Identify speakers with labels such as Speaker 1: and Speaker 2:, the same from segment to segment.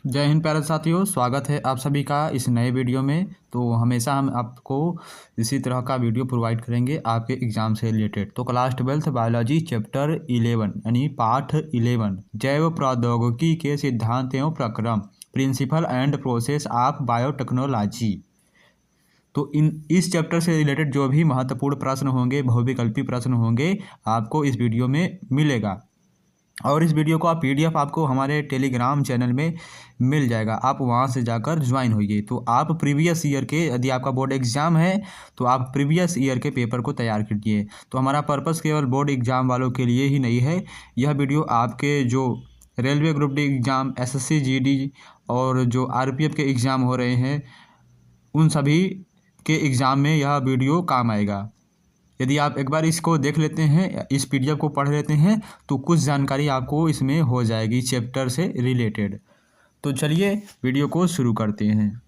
Speaker 1: जय हिंद प्यारे साथियों, स्वागत है आप सभी का इस नए वीडियो में। तो हमेशा हम आपको इसी तरह का वीडियो प्रोवाइड करेंगे आपके एग्ज़ाम से रिलेटेड। तो क्लास 12th बायोलॉजी चैप्टर 11 यानी पाठ 11 जैव प्रौद्योगिकी के सिद्धांत एवं प्रक्रम principle and process of biotechnology. तो इस चैप्टर से रिलेटेड जो भी महत्वपूर्ण प्रश्न होंगे, बहुविकल्पी प्रश्न होंगे, आपको इस वीडियो में मिलेगा। और इस वीडियो को आप पीडीएफ आपको हमारे टेलीग्राम चैनल में मिल जाएगा, आप वहां से जाकर ज्वाइन होइए। तो आप प्रीवियस ईयर के, यदि आपका बोर्ड एग्जाम है तो आप प्रीवियस ईयर के पेपर को तैयार कीजिए। तो हमारा पर्पस केवल बोर्ड एग्जाम वालों के लिए ही नहीं है। यह वीडियो आपके जो railway group D exam, SSC GD और जो आरपीएफ के एग्ज़ाम हो रहे हैं, उन सभी के एग्ज़ाम में यह वीडियो काम आएगा। यदि आप एक बार इसको देख लेते हैं, इस पीडीएफ को पढ़ लेते हैं, तो कुछ जानकारी आपको इसमें हो जाएगी चैप्टर से रिलेटेड। तो चलिए वीडियो को शुरू करते हैं।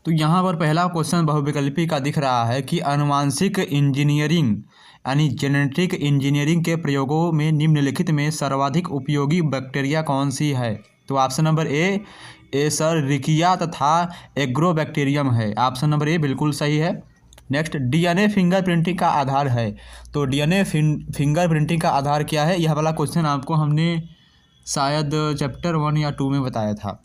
Speaker 1: तो यहाँ पर पहला क्वेश्चन बहुविकल्पी का दिख रहा है कि आनुवांशिक इंजीनियरिंग यानी जेनेटिक इंजीनियरिंग के प्रयोगों में निम्नलिखित में सर्वाधिक उपयोगी बैक्टीरिया कौन सी है। तो ऑप्शन नंबर ए एशेरिकिया तथा एग्रोबैक्टीरियम है। ऑप्शन नंबर ए बिल्कुल सही है। नेक्स्ट, डीएनए फिंगरप्रिंटिंग का आधार है। तो डीएनए फिंगरप्रिंटिंग का आधार क्या है, यह वाला क्वेश्चन आपको हमने शायद चैप्टर 1 या 2 में बताया था।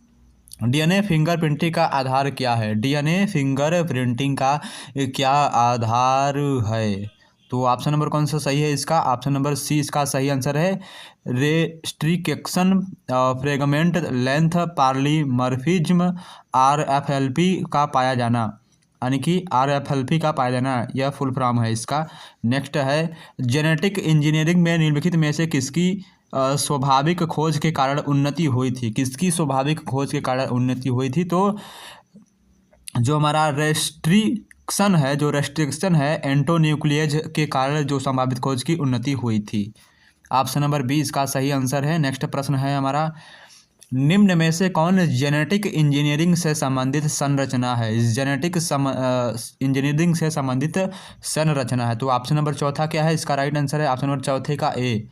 Speaker 1: डीएनए फिंगरप्रिंटिंग का आधार क्या है, डीएनए फिंगरप्रिंटिंग का क्या आधार है। तो ऑप्शन नंबर कौन सा सही है इसका, ऑप्शन नंबर सी इसका सही आंसर है। Restriction fragment length polymorphism RFLP का पाया जाना, यानी कि आरएफएलपी का पाया जाना, यह फुल फॉर्म है इसका। नेक्स्ट है, जेनेटिक इंजीनियरिंग में निम्नलिखित में से किसकी स्वाभाविक खोज के कारण उन्नति हुई थी। किसकी स्वाभाविक खोज के कारण उन्नति हुई थी। तो जो हमारा रेस्ट्रिक्शन है एंटोन्यूक्लियज के कारण जो संभावित खोज की उन्नति हुई थी। ऑप्शन नंबर 20 का सही आंसर है। नेक्स्ट प्रश्न है हमारा, निम्न में से कौन जेनेटिक इंजीनियरिंग से संबंधित संरचना है। जेनेटिक इंजीनियरिंग से संबंधित संरचना है। तो ऑप्शन नंबर चौथा क्या है इसका राइट आंसर है, ऑप्शन नंबर चौथे का ए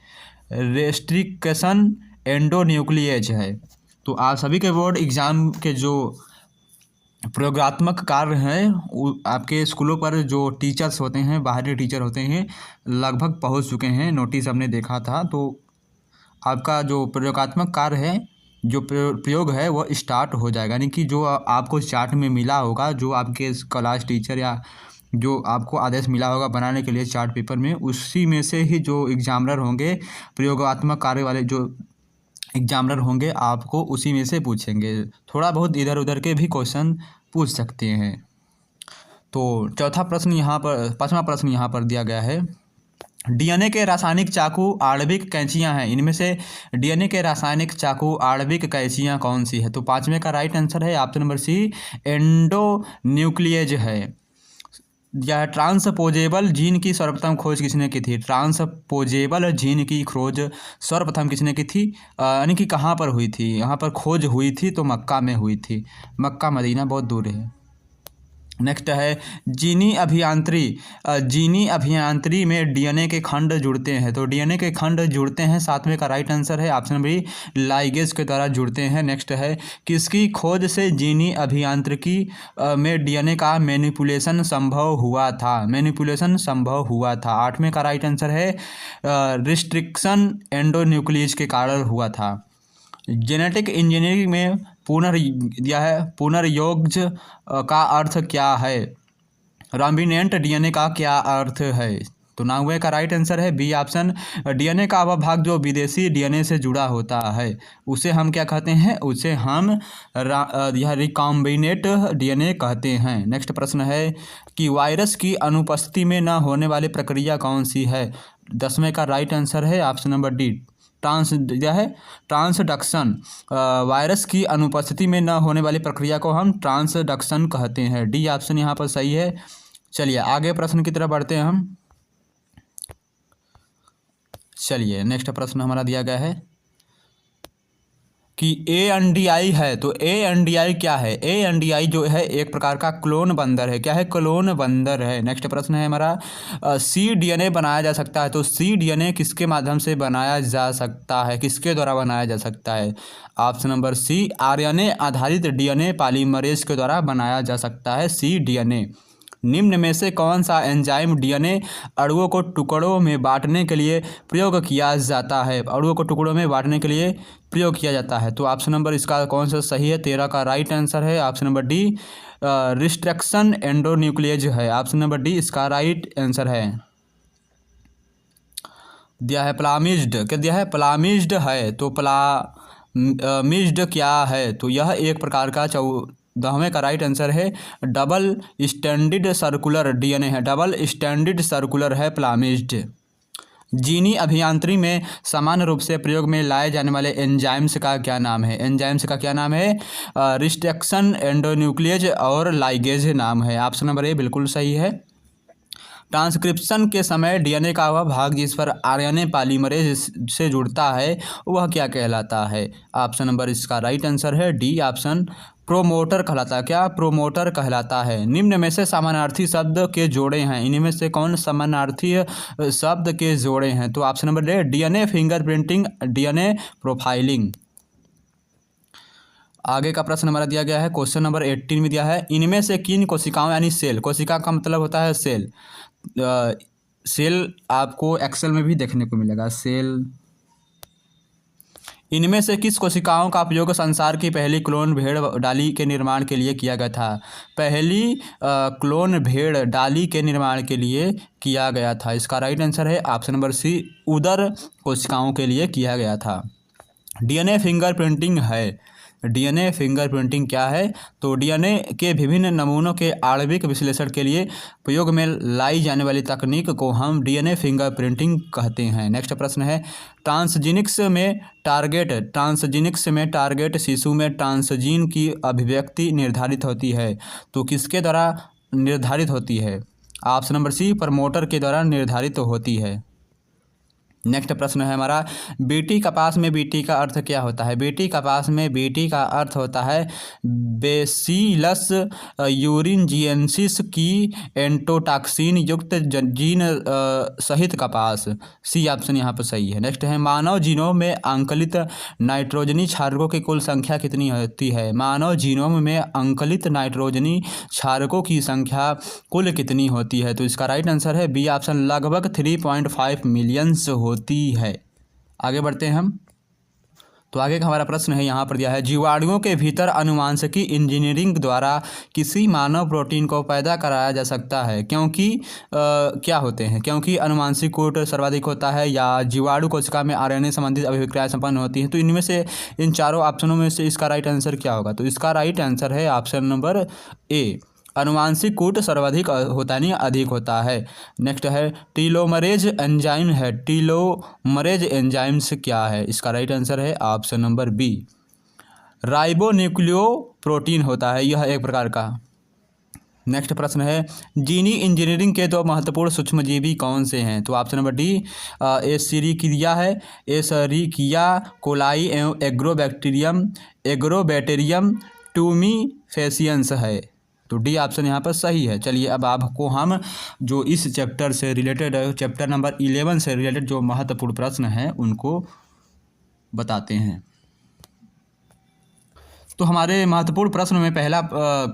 Speaker 1: रेस्ट्रिक्शन एंडोन्यूक्लियज है। तो आप सभी के बोर्ड एग्जाम के जो प्रयोगात्मक कार्य हैं, आपके स्कूलों पर जो टीचर्स होते हैं, बाहरी टीचर होते हैं, लगभग पहुंच चुके हैं। नोटिस हमने देखा था। तो आपका जो प्रयोगात्मक कार्य है, जो प्रयोग है, वो स्टार्ट हो जाएगा। यानी कि जो आपको चार्ट में मिला होगा, जो आपके क्लास टीचर या जो आपको आदेश मिला होगा बनाने के लिए चार्ट पेपर में, उसी में से ही जो एग्जामिनर होंगे, प्रयोगात्मक कार्य वाले जो एग्जामिनर होंगे, आपको उसी में से पूछेंगे। थोड़ा बहुत इधर उधर के भी क्वेश्चन पूछ सकते हैं। तो चौथा प्रश्न यहाँ पर, पाँचवा प्रश्न यहाँ पर दिया गया है, डीएनए के रासायनिक चाकू आणविक कैंचियां हैं, इनमें से डीएनए के रासायनिक चाकू आणविक कैंचियां कौन सी है। तो पाँचवें का राइट आंसर है ऑप्शन नंबर सी एंडोन्यूक्लियज है। यह ट्रांसपोजेबल जीन की सर्वप्रथम खोज किसने की थी। ट्रांसपोजेबल जीन की खोज सर्वप्रथम किसने की थी, यानी कि कहाँ पर हुई थी। यहाँ पर खोज हुई थी तो मक्का में हुई थी। मक्का मदीना बहुत दूर है। नेक्स्ट है, जीनी अभियांत्रिकी में डीएनए के खंड जुड़ते हैं। तो डीएनए के खंड जुड़ते हैं, सातवें का राइट आंसर है ऑप्शन नंबर बी लाइगेज के द्वारा जुड़ते हैं। नेक्स्ट है, किसकी खोज से जीनी अभियांत्रिकी में डीएनए का मैनिपुलेशन संभव हुआ था। आठवें का राइट आंसर है रिस्ट्रिक्शन एंडोन्यूक्लियज के कारण हुआ था। जेनेटिक इंजीनियरिंग में पुनर्योज का अर्थ क्या है। रॉम्बिनेंट डीएनए का क्या अर्थ है। तो 9वें का राइट आंसर है बी ऑप्शन, डीएनए का वह भाग जो विदेशी डीएनए से जुड़ा होता है, उसे हम क्या कहते हैं, उसे हम यह रिकॉम्बिनेट डीएनए कहते हैं। नेक्स्ट प्रश्न है कि वायरस की अनुपस्थिति में न होने वाली प्रक्रिया कौन सी है। 10वें का राइट आंसर है option number D transduction. Virus की अनुपस्थिति में न होने वाली प्रक्रिया को हम ट्रांसडक्शन कहते हैं। डी ऑप्शन यहाँ पर सही है। चलिए आगे प्रश्न की तरफ बढ़ते हैं हम। चलिए नेक्स्ट प्रश्न हमारा दिया गया है, कि ANDI है, तो ANDI क्या है? ANDI जो है एक प्रकार का क्लोन बंदर है। क्या है? क्लोन बंदर है। नेक्स्ट प्रश्न है हमारा, cDNA बनाया जा सकता है, तो cDNA किसके माध्यम से बनाया जा सकता है, किसके द्वारा बनाया जा सकता है? ऑप्शन नंबर सी, RNA आधारित DNA पॉलीमरेज के द्वारा बनाया जा सकता है cDNA। निम्न में से कौन सा एंजाइम DNA अणुओं को टुकड़ों में बांटने के लिए प्रयोग किया जाता है? अणुओं को टुकड़ों में बांटने के लिए प्रयोग किया जाता है। तो ऑप्शन नंबर इसका कौन सा सही है? 13 का राइट आंसर है ऑप्शन नंबर डी, रिस्ट्रक्शन एंडोन्यूक्लियेज है। ऑप्शन नंबर डी इसका राइट आंसर है। दिया है प्लामिज्ड, क्या दिया है? प्लामिज्ड है। तो प्लामिज्ड क्या है? तो यह एक प्रकार का 14वें का राइट आंसर है, डबल स्टैंडर्ड सर्कुलर DNA है। डबल स्टैंडर्ड सर्कुलर है प्लामिज्ड। जीनी अभियांत्रिकी में सामान्य रूप से प्रयोग में लाए जाने वाले एंजाइम्स का क्या नाम है? एंजाइम्स का क्या नाम है? रिस्ट्रक्शन एंडोन्यूक्लियेज और लाइगेज नाम है। ऑप्शन नंबर ए बिल्कुल सही है। ट्रांसक्रिप्शन के समय DNA का वह भाग जिस पर RNA पॉलीमरेज से जुड़ता है वह क्या कहलाता है? ऑप्शन नंबर इसका राइट आंसर है डी ऑप्शन, प्रोमोटर कहलाता है। क्या? प्रोमोटर कहलाता है। निम्न में से समानार्थी शब्द के जोड़े हैं, इनमें से कौन समानार्थी शब्द के जोड़े हैं? तो option number A, DNA fingerprinting, DNA profiling. आगे का प्रश्न हमारा दिया गया है, क्वेश्चन नंबर 18 में दिया है, इनमें से किन कोशिकाओं, यानी सेल, कोशिका का मतलब होता है सेल, सेल आपको एक्सेल में भी देखने को मिलेगा सेल। इनमें से किस कोशिकाओं का उपयोग संसार की पहली क्लोन भेड़ डाली के निर्माण के लिए किया गया था? पहली क्लोन भेड़ डाली के निर्माण के लिए किया गया था। इसका राइट आंसर है ऑप्शन नंबर सी, उदर कोशिकाओं के लिए किया गया था। DNA फिंगरप्रिंटिंग है। DNA फिंगरप्रिंटिंग क्या है? तो DNA के विभिन्न नमूनों के आणविक विश्लेषण के लिए प्रयोग में लाई जाने वाली तकनीक को हम DNA फिंगरप्रिंटिंग कहते हैं। नेक्स्ट प्रश्न है, ट्रांसजीनिक्स में टारगेट शिशु में ट्रांसजीन की अभिव्यक्ति निर्धारित होती है, तो किसके द्वारा निर्धारित होती है? ऑप्शन नंबर सी, प्रमोटर के द्वारा निर्धारित होती है। नेक्स्ट प्रश्न है हमारा, बीटी कपास में बीटी का अर्थ क्या होता है? बीटी कपास में बीटी का अर्थ होता है बेसिलस यूरिनजिएंसिस की एंटोटॉक्सिन युक्त जीन सहित कपास। सी ऑप्शन यहाँ पर सही है। नेक्स्ट है, मानव जीनोम में अंकलित नाइट्रोजनी क्षारकों की कुल संख्या कितनी होती है? मानव जीनोम में अंकलित नाइट्रोजनी क्षारकों की संख्या कुल कितनी होती है? तो इसका राइट आंसर है बी ऑप्शन, लगभग 3.5 मिलियंस होती है। आगे बढ़ते हैं हम। तो आगे का हमारा प्रश्न है, यहाँ पर दिया है, जीवाणुओं के भीतर आनुवांशिकी इंजीनियरिंग द्वारा किसी मानव प्रोटीन को पैदा कराया जा सकता है, क्योंकि क्या होते हैं? क्योंकि आनुवांशिक कोड सर्वाधिक होता है, या जीवाणु कोशिका में RNA संबंधित अभिक्रियाएं संपन्न होती हैं। तो इनमें से, इन चारों ऑप्शनों में से इसका राइट आंसर क्या होगा? तो इसका राइट आंसर है ऑप्शन नंबर ए, आनुवांशिक कूट सर्वाधिक होता नहीं, अधिक होता है। नेक्स्ट है, टीलोमरेज एंजाइम है। टीलोमरेज एंजाइम्स क्या है? इसका राइट आंसर है ऑप्शन नंबर बी, राइबोन्यूक्लियो प्रोटीन होता है यह एक प्रकार का। नेक्स्ट प्रश्न है, जीनी इंजीनियरिंग के 2 महत्वपूर्ण सूक्ष्मजीवी कौन से हैं? तो ऑप्शन नंबर डी, एस्चेरिचिया है, एस्चेरिचिया कोलाई एवं एग्रोबैक्टीरियम ट्यूमीफेसियंस है। तो डी ऑप्शन यहाँ पर सही है। चलिए अब आपको हम जो इस चैप्टर से रिलेटेड, चैप्टर नंबर 11 से रिलेटेड जो महत्वपूर्ण प्रश्न हैं उनको बताते हैं। तो हमारे महत्वपूर्ण प्रश्न में पहला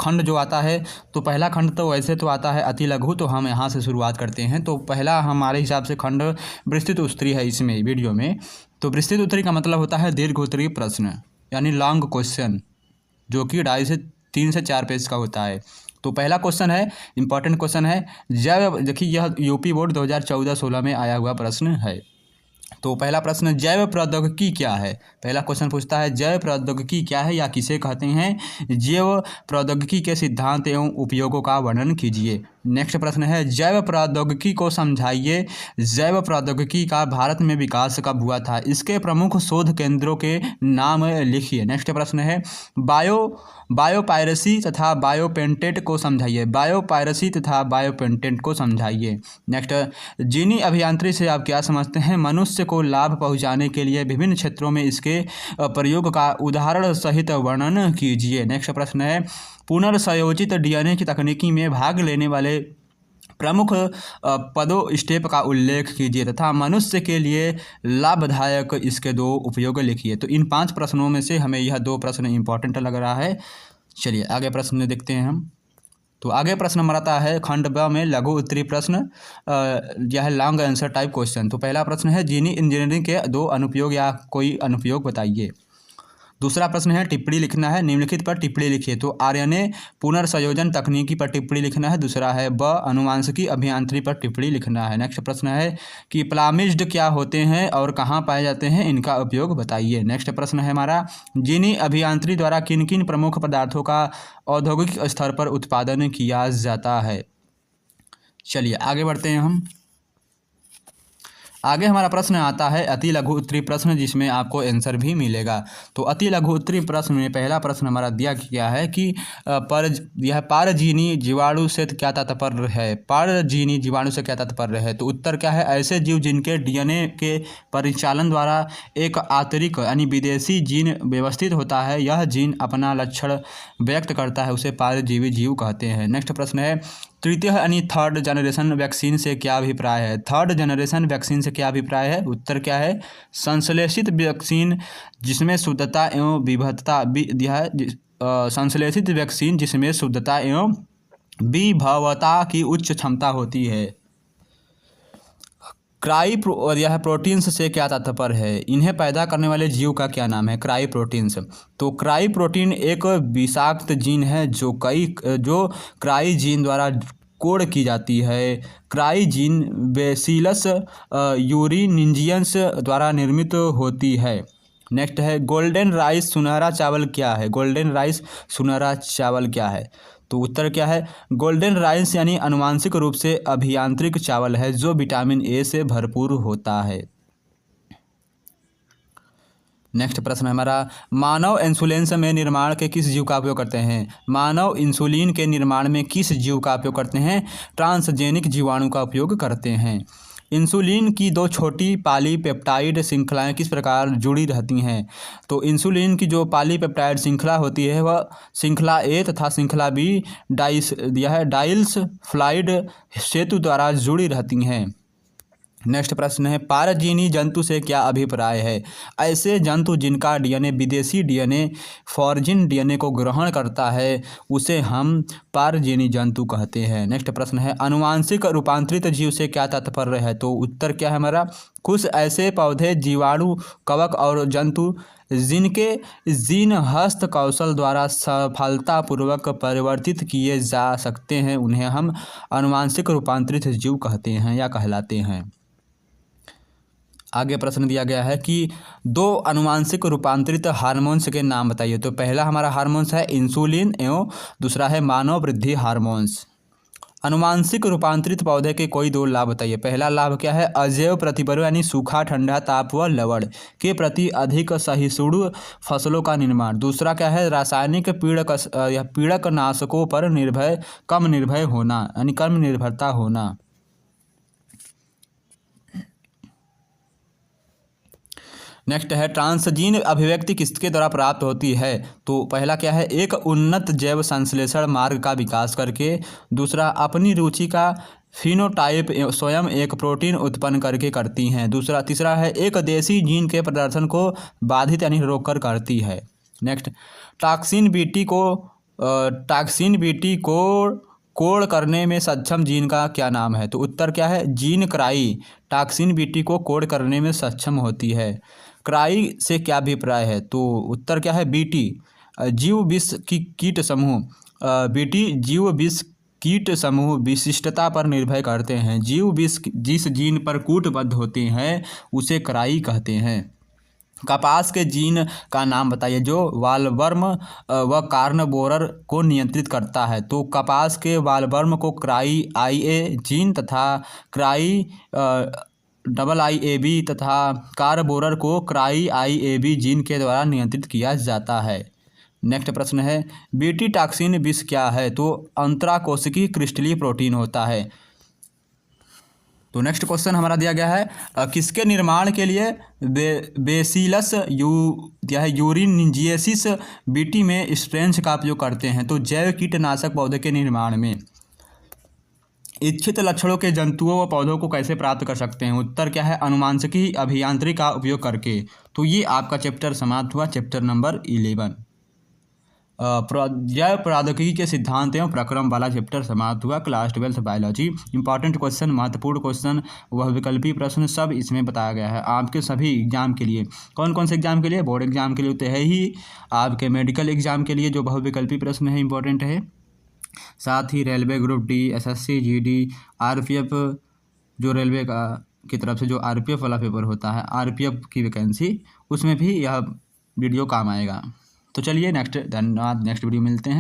Speaker 1: खंड जो आता है, तो पहला खंड तो वैसे तो आता है अति लघु, तो हम यहाँ से शुरुआत करते हैं। तो पहला हमारे हिसाब से खंड विस्तृत उत्तरी है इसमें वीडियो में। तो विस्तृत उत्तरी का मतलब होता है दीर्घ उत्तरीय प्रश्न, यानी लॉन्ग क्वेश्चन, जो कि 2.5 से 3 से 4 पेज का होता है। तो पहला क्वेश्चन है, इंपॉर्टेंट क्वेश्चन है, जैव, देखिए यह यूपी बोर्ड 2014-16 में आया हुआ प्रश्न है। तो पहला प्रश्न, जैव प्रौद्योगिकी क्या है? पहला क्वेश्चन पूछता है जैव प्रौद्योगिकी क्या है या किसे कहते हैं? जैव प्रौद्योगिकी के सिद्धांत एवं उपयोगों का वर्णन कीजिए। नेक्स्ट प्रश्न है जैव प्रौद्योगिकी को समझाइए। जैव प्रौद्योगिकी का भारत में विकास कब हुआ था? इसके प्रमुख शोध केंद्रों के नाम लिखिए। नेक्स्ट प्रश्न है बायोपायरेसी तथा बायोपेटेंट को समझाइए। बायोपायरेसी तथा बायोपेटेंट को समझाइए। नेक्स्ट, जीनी अभियांत्रिकी से आप क्या समझते हैं? मनुष्य को लाभ पहुंचाने के लिए विभिन्न क्षेत्रों में इसके प्रयोग का उदाहरण सहित वर्णन कीजिए। नेक्स्ट प्रश्न है पुनर्संयोजित डीएनए की तकनीकी में भाग लेने वाले प्रमुख पदों स्टेप का उल्लेख कीजिए तथा मनुष्य के लिए लाभदायक इसके 2 उपयोग लिखिए। तो इन 5 प्रश्नों में से हमें यह 2 प्रश्न इंपॉर्टेंट लग रहा है। चलिए आगे प्रश्न देखते हैं हम। तो आगे प्रश्न हमारा आता है खंड ब में लघु उत्तरीय प्रश्न, यह है लॉन्ग आंसर टाइप क्वेश्चन। तो पहला प्रश्न है जीनी इंजीनियरिंग के 2 अनुप्रयोग या कोई अनुप्रयोग बताइए। दूसरा प्रश्न है टिप्पणी लिखना है, निम्नलिखित पर टिप्पणी लिखिए। तो आरएनए पुनर्संयोजन तकनीकी पर टिप्पणी लिखना है। दूसरा है ब अनुवांशिकी अभियांत्रिकी पर टिप्पणी लिखना है। नेक्स्ट प्रश्न है कि प्लामिड्स क्या होते हैं और कहाँ पाए जाते हैं, इनका उपयोग बताइए। नेक्स्ट प्रश्न है हमारा जीनी अभियांत्रिकी द्वारा किन किन प्रमुख पदार्थों का औद्योगिक स्तर पर उत्पादन किया जाता है। चलिए आगे बढ़ते हैं हम। आगे हमारा प्रश्न आता है अति लघु उत्तरीय प्रश्न, जिसमें आपको आंसर भी मिलेगा। तो अति लघु उत्तरीय प्रश्न में पहला प्रश्न हमारा दिया गया है कि यह पारजीवी जीवाणु से क्या तात्पर्य है? पारजीवी जीवाणु से क्या तात्पर्य है? तो उत्तर क्या है? ऐसे जीव जिनके डीएनए के परिचालन द्वारा एक आंतरिक यानी विदेशी जीन व्यवस्थित होता है, यह जीन अपना लक्षण व्यक्त करता है, उसे पारजीवी जीव कहते हैं। नेक्स्ट प्रश्न है तृतीय यानी थर्ड जनरेशन वैक्सीन से क्या अभिप्राय है? थर्ड जनरेशन वैक्सीन से क्या अभिप्राय है? उत्तर क्या है? संश्लेषित वैक्सीन जिसमें शुद्धता एवं विविधता संश्लेषित वैक्सीन जिसमें शुद्धता एवं विभवता की उच्च क्षमता होती है। यह प्रोटीन्स से क्या तात्पर्य है? इन्हें पैदा करने वाले जीव का क्या नाम है? Cry proteins. तो क्राई प्रोटीन एक विषाक्त जीन है जो क्राई जीन द्वारा कोड की जाती है। क्राई जीन बेसिलस यूरिनिंजियंस द्वारा निर्मित होती है। नेक्स्ट है गोल्डन राइस सुनहरा चावल क्या है? गोल्डन राइस सुनहरा चावल क्या है? तो उत्तर क्या है? गोल्डन राइस यानी आनुवांशिक रूप से अभियांत्रिक चावल है जो विटामिन ए से भरपूर होता है। नेक्स्ट प्रश्न हमारा मानव इंसुलिन में निर्माण के किस जीव का उपयोग करते हैं? मानव इंसुलिन के निर्माण में किस जीव का उपयोग करते हैं? ट्रांसजेनिक जीवाणु का उपयोग करते हैं। इंसुलिन की 2 छोटी पॉलीपेप्टाइड श्रृंखलाएं किस प्रकार जुड़ी रहती हैं? तो इंसुलिन की जो पॉलीपेप्टाइड श्रृंखला होती है वह श्रृंखला ए तथा श्रृंखला बी डाइल्स फ्लाइड सेतु द्वारा जुड़ी रहती हैं। नेक्स्ट प्रश्न है पारजीवी जंतु से क्या अभिप्राय है? ऐसे जंतु जिनका डीएनए विदेशी डीएनए फॉरजिन डीएनए को ग्रहण करता है उसे हम पारजीवी जंतु कहते हैं। नेक्स्ट प्रश्न है आनुवांशिक रूपांतरित जीव से क्या तात्पर्य है? तो उत्तर क्या है हमारा? कुछ ऐसे पौधे जीवाणु कवक और जंतु जिनके जीन हस्त कौशल द्वारा सफलतापूर्वक परिवर्तित किए जा सकते हैं उन्हें हम आनुवांशिक रूपांतरित जीव कहते हैं या कहलाते हैं। आगे प्रश्न दिया गया है कि 2 आनुवांशिक रूपांतरित हार्मोन्स के नाम बताइए। तो पहला हमारा हार्मोन्स है इंसुलिन एवं दूसरा है मानव वृद्धि हार्मोन्स। आनुवांशिक रूपांतरित पौधे के कोई 2 लाभ बताइए। पहला लाभ क्या है? अजैव प्रतिपर्य यानी सूखा ठंडा ताप व लवण के प्रति अधिक सहिष्णु फसलों का निर्माण। दूसरा क्या है? रासायनिक पीड़क नाशकों पर कम निर्भरता होना। नेक्स्ट है ट्रांसजीन अभिव्यक्ति किसके द्वारा प्राप्त होती है? तो पहला क्या है? एक उन्नत जैव संश्लेषण मार्ग का विकास करके। दूसरा अपनी रुचि का फिनोटाइप स्वयं एक प्रोटीन उत्पन्न करके करती हैं। तीसरा है एक देशी जीन के प्रदर्शन को बाधित यानी रोककर करती है। नेक्स्ट टॉक्सिन बीटी को कोड करने में सक्षम जीन का क्या नाम है? तो उत्तर क्या है? जीन क्राई टॉक्सिन बीटी को कोड करने में सक्षम होती है। क्राई से क्या अभिप्राय है? तो उत्तर क्या है? बीटी जीव विष की कीट समूह बीटी जीव विष कीट समूह विशिष्टता पर निर्भर करते हैं। जीव विष जिस जीन पर कूटबद्ध होते हैं उसे क्राई कहते हैं। कपास के जीन का नाम बताइए जो वालवर्म व कार्नबोरर को नियंत्रित करता है। तो कपास के वालवर्म को क्राई IA जीन तथा क्राई IIAB तथा कार्नबोरर को क्राई IAB जीन के द्वारा नियंत्रित किया जाता है। नेक्स्ट प्रश्न है बीटी टॉक्सिन विष क्या है? तो अंतराकोशिकीय क्रिस्टलीय प्रोटीन होता है। तो नेक्स्ट क्वेश्चन हमारा दिया गया है किसके निर्माण के लिए बेसिलस यूरिनजिएसिस बीटी में स्ट्रेंच का उपयोग करते हैं? तो जैव कीटनाशक पौधे के निर्माण में। इच्छित लक्षणों के जंतुओं व पौधों को कैसे प्राप्त कर सकते हैं? उत्तर क्या है? अनुवांशिकी अभियांत्रिकी का उपयोग करके। तो ये आपका चैप्टर समाप्त हुआ, चैप्टर नंबर 11 जैव प्रौद्योगिकी के सिद्धांत एवं प्रक्रम वाला चैप्टर समाप्त हुआ। Class 12 biology. इंपॉर्टेंट क्वेश्चन, महत्वपूर्ण क्वेश्चन, वह विकल्पी प्रश्न सब इसमें बताया गया है आपके सभी एग्जाम के लिए। कौन कौन से एग्जाम के लिए? बोर्ड एग्जाम के लिए तो है ही, आपके मेडिकल एग्जाम के लिए जो बहुविकल्पी प्रश्न है इंपॉर्टेंट है, साथ ही railway group D, SSC GD, RPF जो रेलवे का की तरफ से जो RPF वाला पेपर होता है, RPF की वैकेंसी, उसमें भी यह वीडियो काम आएगा। तो चलिए नेक्स्ट, धन्यवाद, नेक्स्ट वीडियो मिलते हैं।